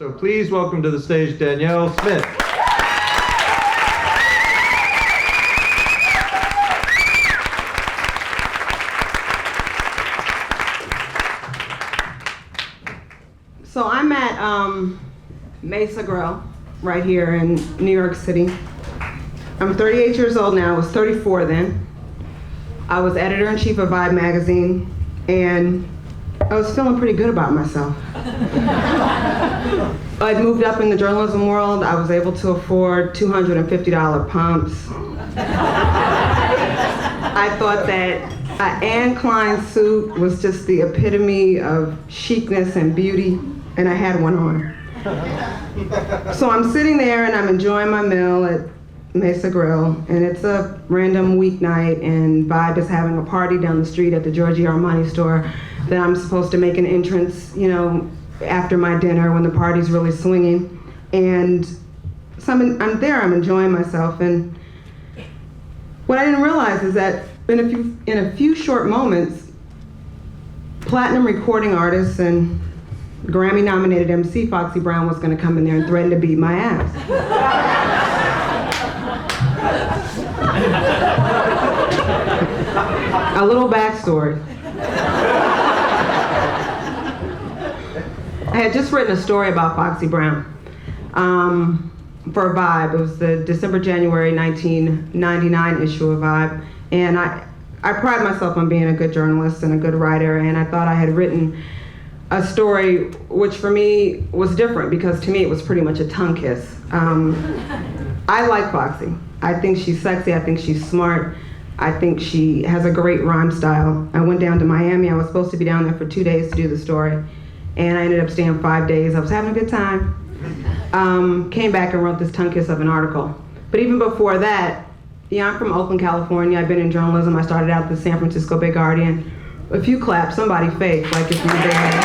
So please welcome to the stage Danyel Smith. So I'm at Mesa Grill right here in New York City. I'm 38 years old now. I was 34 then. I was editor-in-chief of Vibe magazine, and I was feeling pretty good about myself. I'd moved up in the journalism world. I was able to afford $250 pumps. I thought that an Anne Klein suit was just the epitome of chicness and beauty, and I had one on. So I'm sitting there and I'm enjoying my meal at Mesa Grill, and it's a random weeknight, and Vibe is having a party down the street at the Giorgio Armani store that I'm supposed to make an entrance, you know, after my dinner when the party's really swinging. And so I'm there, I'm enjoying myself, and what I didn't realize is that in a few short moments, platinum recording artist and Grammy-nominated MC Foxy Brown was going to come in there and threaten to beat my ass. A little backstory. I had just written a story about Foxy Brown for Vibe. It was the December-January 1999 issue of Vibe, and I pride myself on being a good journalist and a good writer, and I thought I had written a story which for me was different because to me it was pretty much a tongue kiss. I like Foxy. I think she's sexy, I think she's smart, I think she has a great rhyme style. I went down to Miami. I was supposed to be down there for 2 days to do the story, and I ended up staying 5 days. I was having a good time. Came back and wrote this tongue kiss of an article. But even before that, yeah, I'm from Oakland, California. I've been in journalism. I started out at the San Francisco Bay Guardian. A few claps, somebody fake, like if you were there.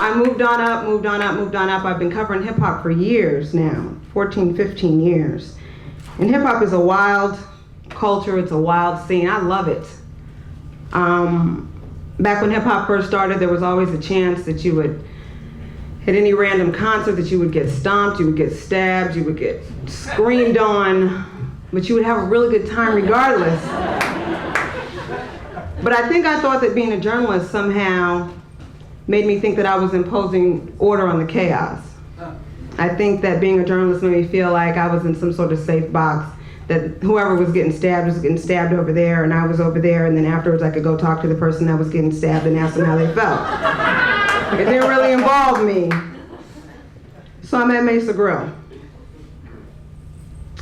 I moved on up. I've been covering hip hop for years now, 14, 15 years. And hip hop is a wild culture, it's a wild scene. I love it. Back when hip hop first started, there was always a chance that you would, at any random concert, that you would get stomped, you would get stabbed, you would get screamed on, but you would have a really good time regardless. But I think I thought that being a journalist somehow made me think that I was imposing order on the chaos. I think that being a journalist made me feel like I was in some sort of safe box, that whoever was getting stabbed over there, and I was over there, and then afterwards I could go talk to the person that was getting stabbed and ask them how they felt. It didn't really involve me. So I'm at Mesa Grill,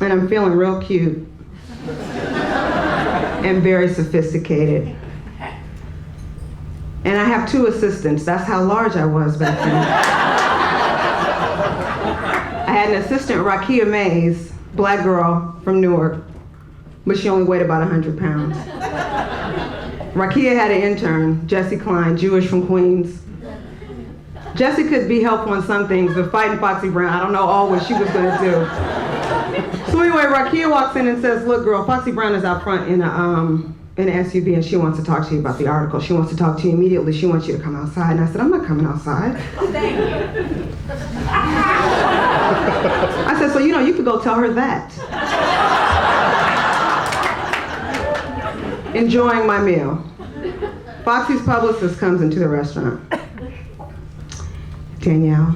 and I'm feeling real cute and very sophisticated. And I have 2 assistants. That's how large I was back then. I had an assistant, Rakia Mays, black girl from Newark, but she only weighed about 100 pounds. Rakia had an intern, Jessie Klein, Jewish from Queens. Jessie could be helpful in some things, but fighting Foxy Brown, I don't know all what she was gonna do. So anyway, Rakia walks in and says, "Look, girl, Foxy Brown is out front in an SUV, and she wants to talk to you about the article. She wants to talk to you immediately. She wants you to come outside." And I said, "I'm not coming outside." Thank you. I said, "So you could go tell her that." Enjoying my meal. Foxy's publicist comes into the restaurant. "Danyel,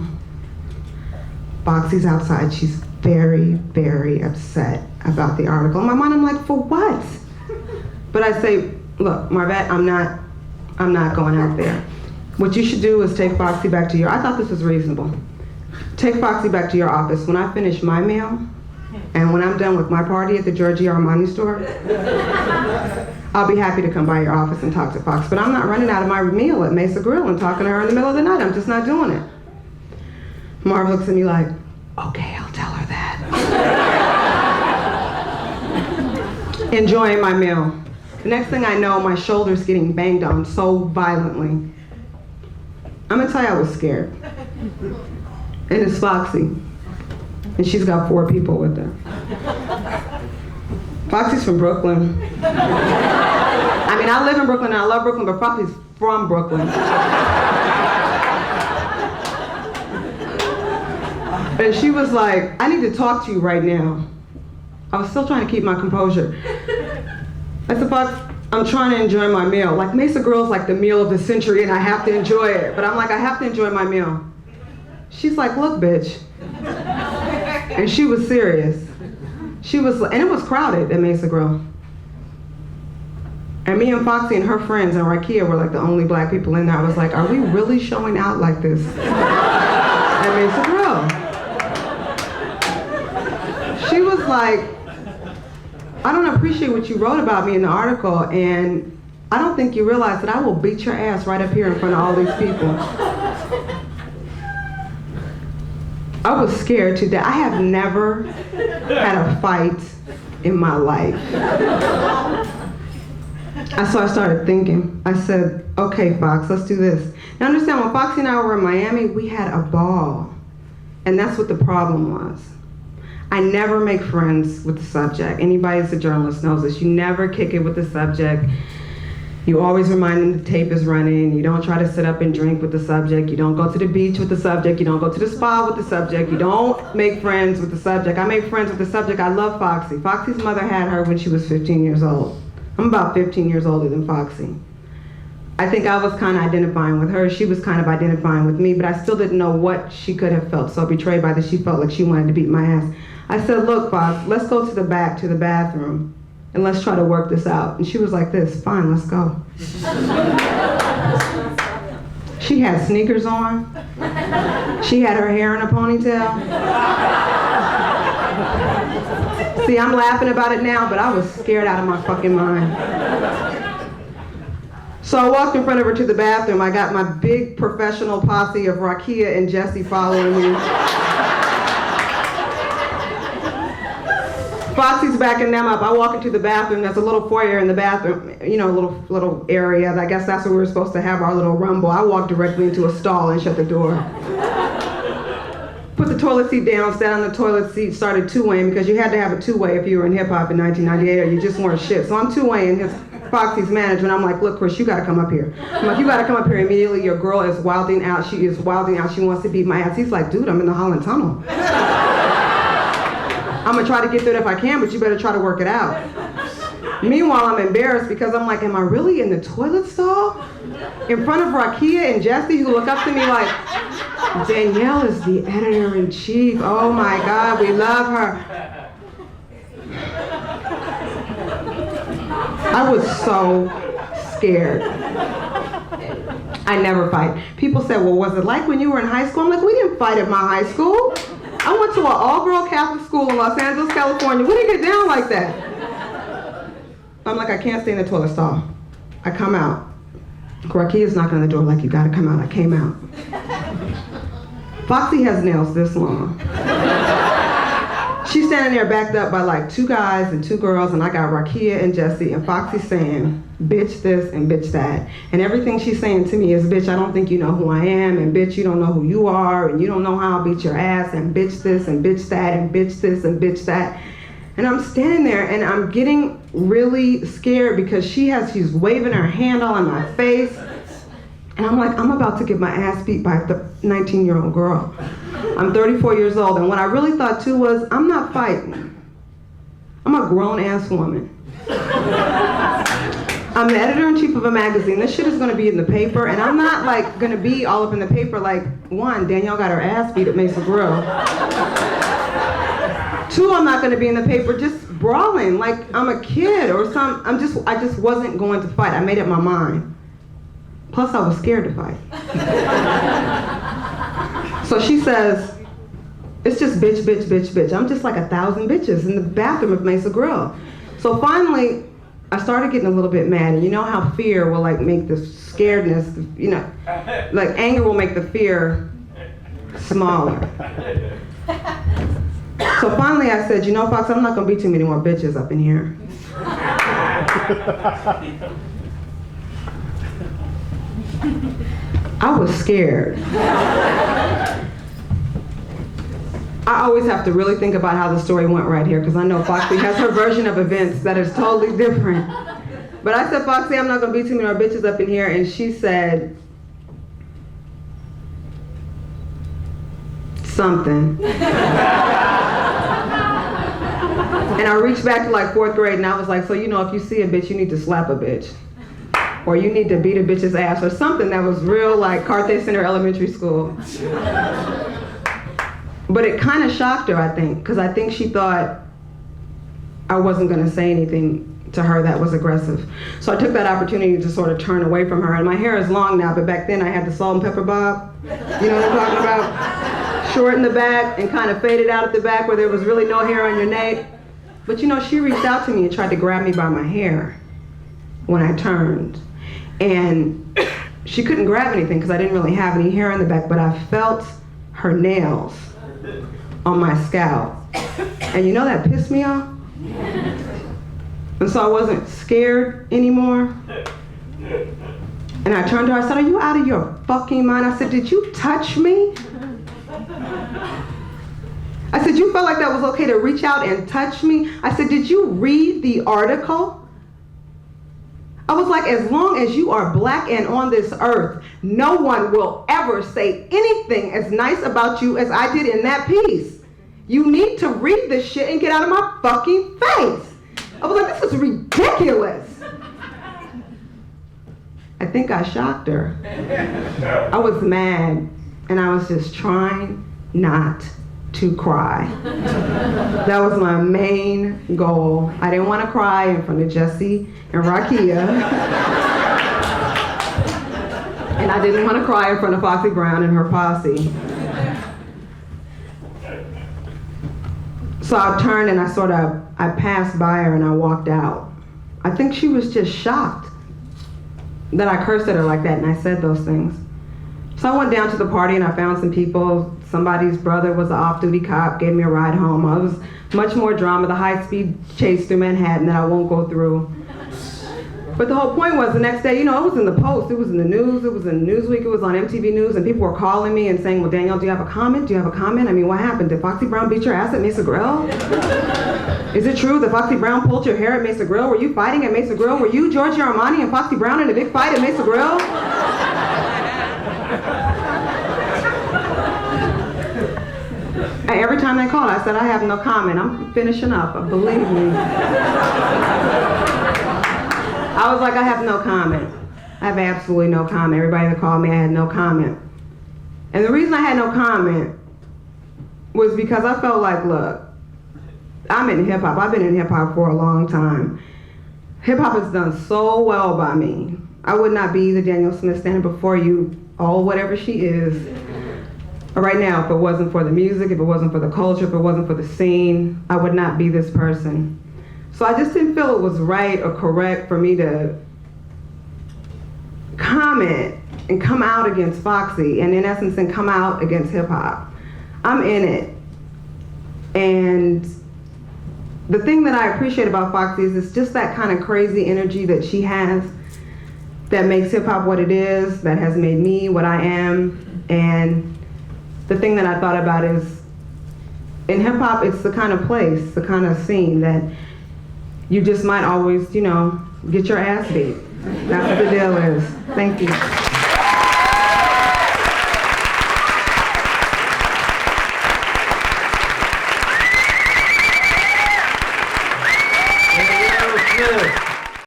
Foxy's outside. She's very, very upset about the article." In my mind, I'm like, "For what?" But I say, "Look, Marvette, I'm not going out there. What you should do is take Foxy back to I thought this was reasonable. Take Foxy back to your office. When I finish my meal, and when I'm done with my party at the Giorgio Armani store, I'll be happy to come by your office and talk to Fox. But I'm not running out of my meal at Mesa Grill and talking to her in the middle of the night. I'm just not doing it." Marv looks at me like, "Okay, I'll tell her that." Enjoying my meal. The next thing I know, my shoulder's getting banged on so violently. I'm gonna tell you, I was scared. And it's Foxy. And she's got 4 people with her. Foxy's from Brooklyn. I mean, I live in Brooklyn and I love Brooklyn, but Foxy's from Brooklyn. And she was like, I need to talk to you right now. I was still trying to keep my composure. I said, Fox, I'm trying to enjoy my meal. Like, Mesa Grill's like the meal of the century and I have to enjoy it. But I'm like, I have to enjoy my meal. She's like, look, bitch. And she was serious. She was, and it was crowded at Mesa Grill. And me and Foxy and her friends and Rakia were like the only black people in there. I was like, are we really showing out like this at Mesa Grill? She was like, I don't appreciate what you wrote about me in the article, and I don't think you realize that I will beat your ass right up here in front of all these people. I was scared to death. I have never had a fight in my life. So I started thinking. I said, okay, Fox, let's do this. Now understand, when Foxy and I were in Miami, we had a ball. And that's what the problem was. I never make friends with the subject. Anybody that's a journalist knows this. You never kick it with the subject. You always remind them the tape is running. You don't try to sit up and drink with the subject. You don't go to the beach with the subject. You don't go to the spa with the subject. You don't make friends with the subject. I make friends with the subject. I love Foxy. Foxy's mother had her when she was 15 years old. I'm about 15 years older than Foxy. I think I was kind of identifying with her. She was kind of identifying with me, but I still didn't know what she could have felt so betrayed by that she felt like she wanted to beat my ass. I said, look, Fox, let's go to the back, to the bathroom, and let's try to work this out. And she was like this, fine, let's go. She had sneakers on. She had her hair in a ponytail. See, I'm laughing about it now, but I was scared out of my fucking mind. So I walked in front of her to the bathroom. I got my big professional posse of Rakia and Jesse following me. Foxy's backing them up. I walk into the bathroom. There's a little foyer in the bathroom, you know, a little area. I guess that's where we were supposed to have our little rumble. I walked directly into a stall and shut the door. Put the toilet seat down, sat on the toilet seat, started two-waying, because you had to have a two-way if you were in hip-hop in 1998 or you just weren't shit. So I'm two-waying Foxy's management. I'm like, look, Chris, you gotta come up here. I'm like, you gotta come up here immediately. Your girl is wilding out. She is wilding out. She wants to beat my ass. He's like, dude, I'm in the Holland Tunnel. I'm gonna try to get through it if I can, but you better try to work it out. Meanwhile, I'm embarrassed because I'm like, am I really in the toilet stall? In front of Rakia and Jesse, who look up to me like, Danyel is the editor-in-chief. Oh my God, we love her. I was so scared. I never fight. People said, well, was it like when you were in high school? I'm like, we didn't fight at my high school. I went to an all-girl Catholic school in Los Angeles, California. We didn't get down like that. I'm like, I can't stay in the toilet stall. I come out. Rakia's knocking on the door like, you gotta come out. I came out. Foxy has nails this long. She's standing there backed up by like two guys and two girls, and I got Rakia and Jesse, and Foxy saying, bitch this and bitch that. And everything she's saying to me is, bitch, I don't think you know who I am, and bitch, you don't know who you are, and you don't know how I'll beat your ass, and bitch this and bitch that, and bitch this and bitch that. And I'm standing there and I'm getting really scared because she's waving her hand all in my face. And I'm like, I'm about to get my ass beat by the 19-year-old girl. I'm 34 years old, and what I really thought too was, I'm not fighting. I'm a grown-ass woman. I'm the editor-in-chief of a magazine. This shit is gonna be in the paper, and I'm not like gonna be all up in the paper like, one, Danyel got her ass beat at Mesa Grill. Two, I'm not gonna be in the paper just brawling like I'm a kid or some, I just wasn't going to fight. I made up my mind. Plus, I was scared to fight. So she says, it's just bitch, bitch, bitch, bitch. I'm just like 1,000 bitches in the bathroom of Mesa Grill. So finally, I started getting a little bit mad. And you know how fear will like make the scaredness, you know, like anger will make the fear smaller. So finally I said, you know, Fox, I'm not gonna be too many more bitches up in here. I was scared. I always have to really think about how the story went right here, because I know Foxy has her version of events that is totally different. But I said, Foxy, I'm not gonna be too many more bitches up in here, and she said, something. And I reached back to like 4th grade and I was like, so you know, if you see a bitch, you need to slap a bitch. Or you need to beat a bitch's ass or something that was real like Carthay Center Elementary School. But it kind of shocked her, I think, because I think she thought I wasn't going to say anything to her that was aggressive. So I took that opportunity to sort of turn away from her. And my hair is long now, but back then I had the salt and pepper bob. You know what I'm talking about? Short in the back and kind of faded out at the back where there was really no hair on your neck. But you know, she reached out to me and tried to grab me by my hair when I turned. And she couldn't grab anything because I didn't really have any hair in the back, but I felt her nails on my scalp. And you know that pissed me off? And so I wasn't scared anymore. And I turned to her, I said, are you out of your fucking mind? I said, did you touch me? I said, you felt like that was okay to reach out and touch me? I said, did you read the article? I was like, as long as you are black and on this earth, no one will ever say anything as nice about you as I did in that piece. You need to read this shit and get out of my fucking face. I was like, this is ridiculous. I think I shocked her. I was mad, and I was just trying not to cry. That was my main goal. I didn't want to cry in front of Jesse and Rakia. And I didn't want to cry in front of Foxy Brown and her posse. So I turned and I passed by her and I walked out. I think she was just shocked that I cursed at her like that and I said those things. So I went down to the party and I found some people. Somebody's brother was an off-duty cop, gave me a ride home. I was much more drama, the high-speed chase through Manhattan that I won't go through. But the whole point was the next day, you know, it was in the Post, it was in the news, it was in Newsweek, it was on MTV News, and people were calling me and saying, well, Danielle, do you have a comment? Do you have a comment? I mean, what happened? Did Foxy Brown beat your ass at Mesa Grill? Is it true that Foxy Brown pulled your hair at Mesa Grill? Were you fighting at Mesa Grill? Were you, Giorgio Armani, and Foxy Brown in a big fight at Mesa Grill? And every time they called, I said, I have no comment. I'm finishing up, believe me. I was like, I have no comment. I have absolutely no comment. Everybody that called me, I had no comment. And the reason I had no comment was because I felt like, look, I'm in hip hop. I've been in hip hop for a long time. Hip hop has done so well by me. I would not be the Danyel Smith standing before you, all whatever she is, right now if it wasn't for the music, if it wasn't for the culture, if it wasn't for the scene. I would not be this person. So I just didn't feel it was right or correct for me to comment and come out against Foxy, and in essence, and come out against hip hop. I'm in it. And the thing that I appreciate about Foxy is it's just that kind of crazy energy that she has that makes hip hop what it is, that has made me what I am. And the thing that I thought about is, in hip hop, it's the kind of place, the kind of scene that you just might always, you know, get your ass beat. That's what the deal is. Thank you.